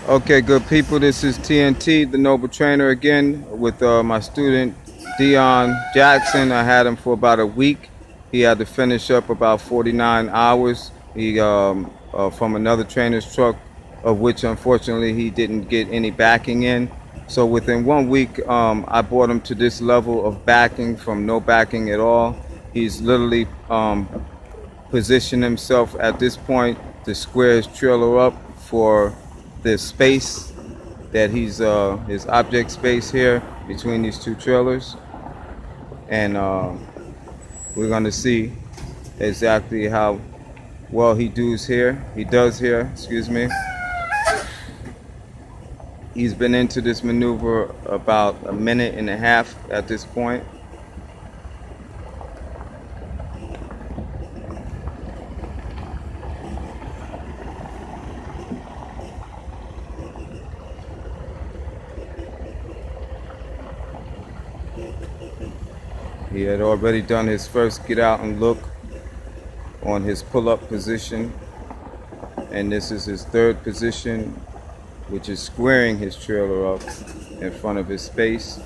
Okay, good people. This is T.N.T, the Noble Trainer, again with my student Deion Jackson. I had him for about a week. He had to finish up about 49 hours. He from another trainer's truck, of which unfortunately he didn't get any backing in. So within 1 week, I brought him to this level of backing from no backing at all. He's literally positioned himself at this point to square his trailer up for the space that he's his object space here between these two trailers, and we're going to see exactly how well he does here. Excuse me. He's been into this maneuver about a minute and a half at this point. He had already done his first get out and look on his pull-up position, and this is his third position, which is squaring his trailer up in front of his space.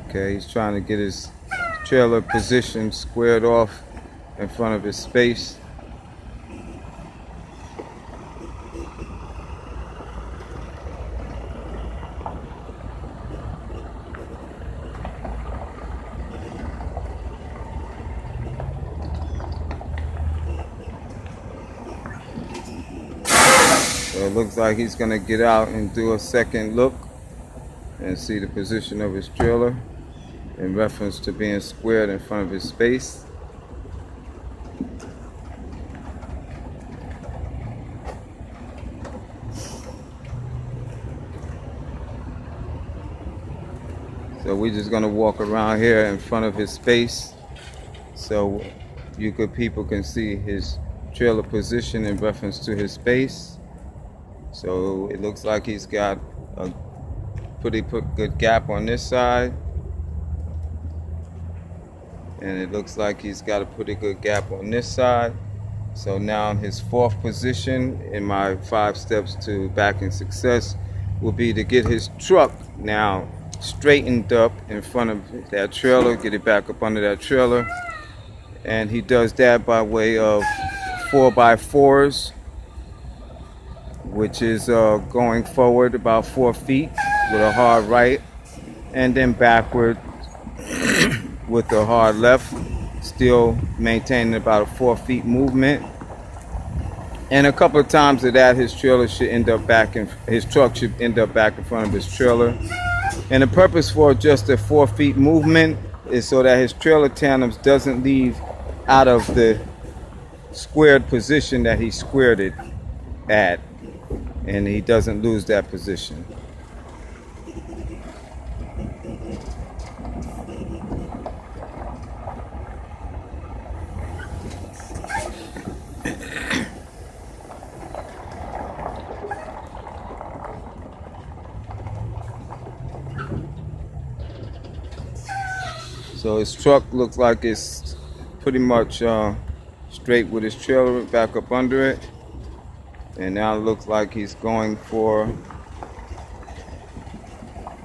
Okay, he's trying to get his trailer position squared off in front of his space. So it looks like he's gonna get out and do a second look and see the position of his trailer in reference to being squared in front of his space. So we're just gonna walk around here in front of his space so people can see his trailer position in reference to his space. So it looks like he's got a pretty good gap on this side, and it looks like he's got a pretty good gap on this side. So now his fourth position in my 5 steps to backing success will be to get his truck now straightened up in front of that trailer, get it back up under that trailer, and he does that by way of 4x4s, which is going forward about 4 feet with a hard right, and then backward with a hard left, still maintaining about a 4 feet movement. And a couple of times of that, his truck should end up back in front of his trailer. And the purpose for just a 4 feet movement is so that his trailer tandems doesn't leave out of the squared position that he squared it at, and he doesn't lose that position. So his truck looks like it's pretty much straight with his trailer back up under it. And now it looks like he's going for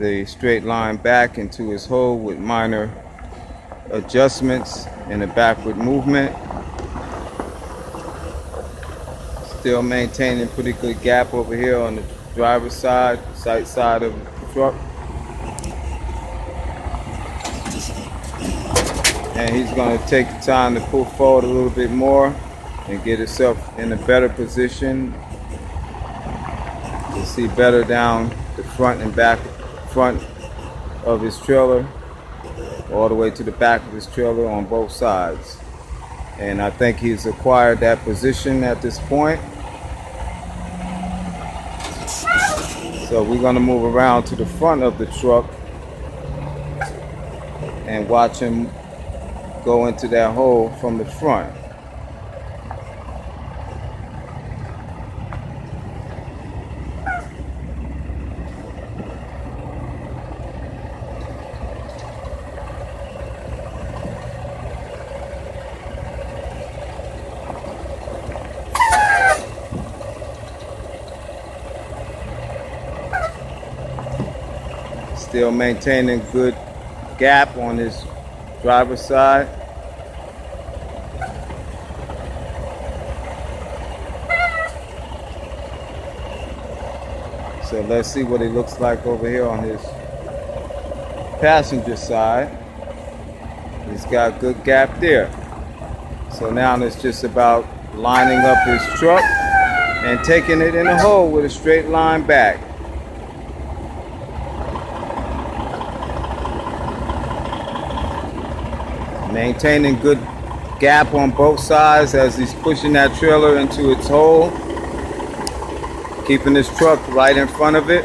the straight line back into his hole with minor adjustments and a backward movement. Still maintaining pretty good gap over here on the driver's side, sight side of the truck. And he's going to take the time to pull forward a little bit more and get himself in a better position to see better down the front and back front of his trailer, all the way to the back of his trailer on both sides. And I think he's acquired that position at this point. So we're going to move around to the front of the truck and watch him go into that hole from the front. Still maintaining good gap on his driver's side. So let's see what he looks like over here on his passenger side. He's got good gap there. So now it's just about lining up his truck and taking it in a hole with a straight line back. Maintaining good gap on both sides as he's pushing that trailer into its hole. Keeping his truck right in front of it.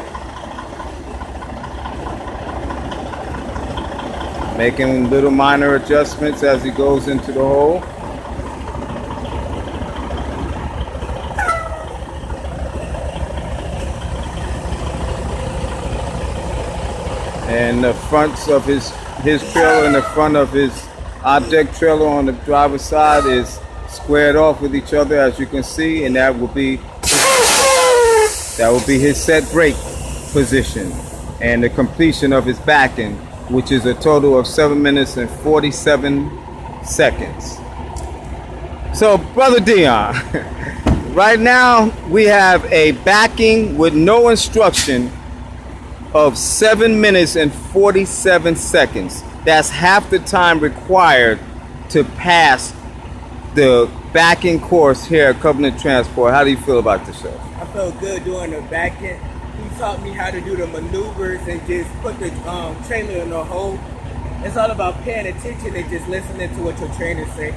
Making little minor adjustments as he goes into the hole. And the fronts of his trailer and the front of his object trailer on the driver's side is squared off with each other, as you can see, and that will be his set brake position and the completion of his backing, which is a total of 7 minutes and 47 seconds. So, Brother Deion, right now we have a backing with no instruction of 7 minutes and 47 seconds. That's half the time required to pass the backing course here at Covenant Transport. How do you feel about this, sir? I felt good doing the backing. He taught me how to do the maneuvers and just put the trailer in the hole. It's all about paying attention and just listening to what your trainers say.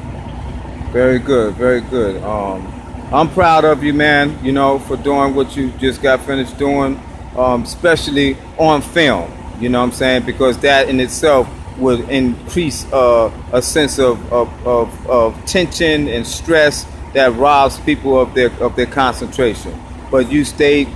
Very good, very good. I'm proud of you, man, you know, for doing what you just got finished doing, especially on film, you know what I'm saying? Because that in itself would increase a sense of tension and stress that robs people of their concentration. But you stayed,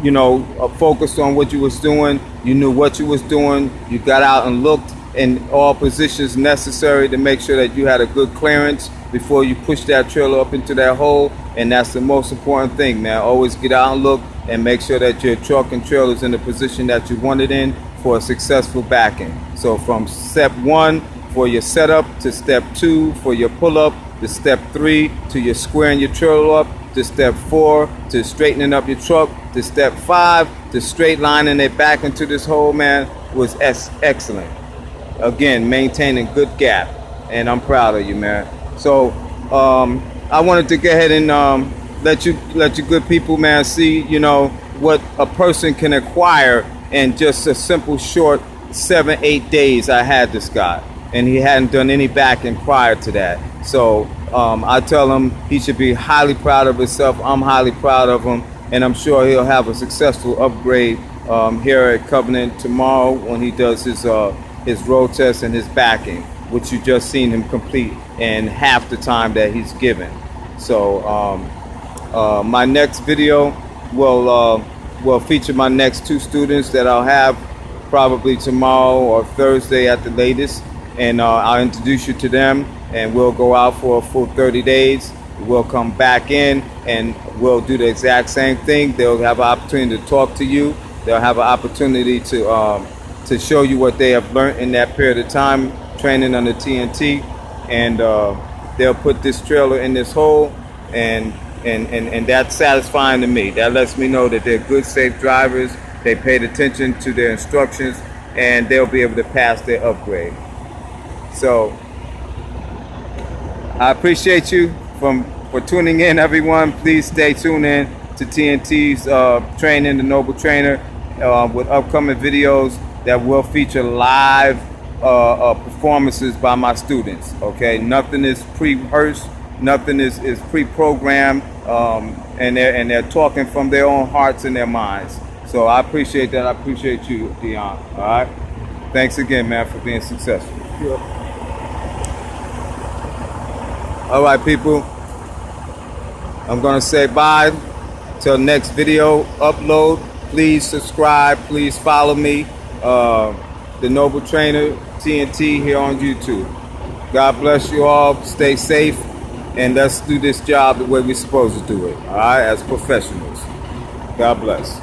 you know, focused on what you was doing. You knew what you was doing. You got out and looked in all positions necessary to make sure that you had a good clearance before you push that trailer up into that hole. And that's the most important thing, man. Always get out and look and make sure that your truck and trailer is in the position that you want it in for a successful backing. So from step 1 for your setup to step 2 for your pull-up to step 3 to your squaring your trailer up to step 4 to straightening up your truck to step 5 to straight lining it back into this hole, man, was excellent. Again, maintaining good gap, and I'm proud of you, man. So I wanted to go ahead and let you good people, man, see, you know, what a person can acquire in just a simple short 7-8 days. I had this guy, and he hadn't done any backing prior to that. So I tell him he should be highly proud of himself. I'm highly proud of him, and I'm sure he'll have a successful upgrade here at Covenant tomorrow when he does his road test and his backing, which you just seen him complete in half the time that he's given. So my next video will feature my next 2 students that I'll have probably tomorrow or Thursday at the latest. and I'll introduce you to them, and we'll go out for a full 30 days. We'll come back in and we'll do the exact same thing. They'll have an opportunity to talk to you. They'll have an opportunity to show you what they have learned in that period of time training under T.N.T. And they'll put this trailer in this hole, and that's satisfying to me. That lets me know that they're good, safe drivers. They paid attention to their instructions, and they'll be able to pass their upgrade. So I appreciate you for tuning in, everyone. Please stay tuned in to T.N.T.'s training, the Noble Trainer, with upcoming videos that will feature live performances by my students. Okay, nothing is pre-rehearsed, nothing is pre-programmed, and they're talking from their own hearts and their minds. So I appreciate that. I appreciate you, Deion. All right, thanks again, man, for being successful. Yeah. All right, people, I'm gonna say bye till next video upload. Please subscribe, please follow me, the Noble Trainer T.N.T. here on YouTube. God bless you all, stay safe, and let's do this job the way we're supposed to do it, all right, as professionals. God bless.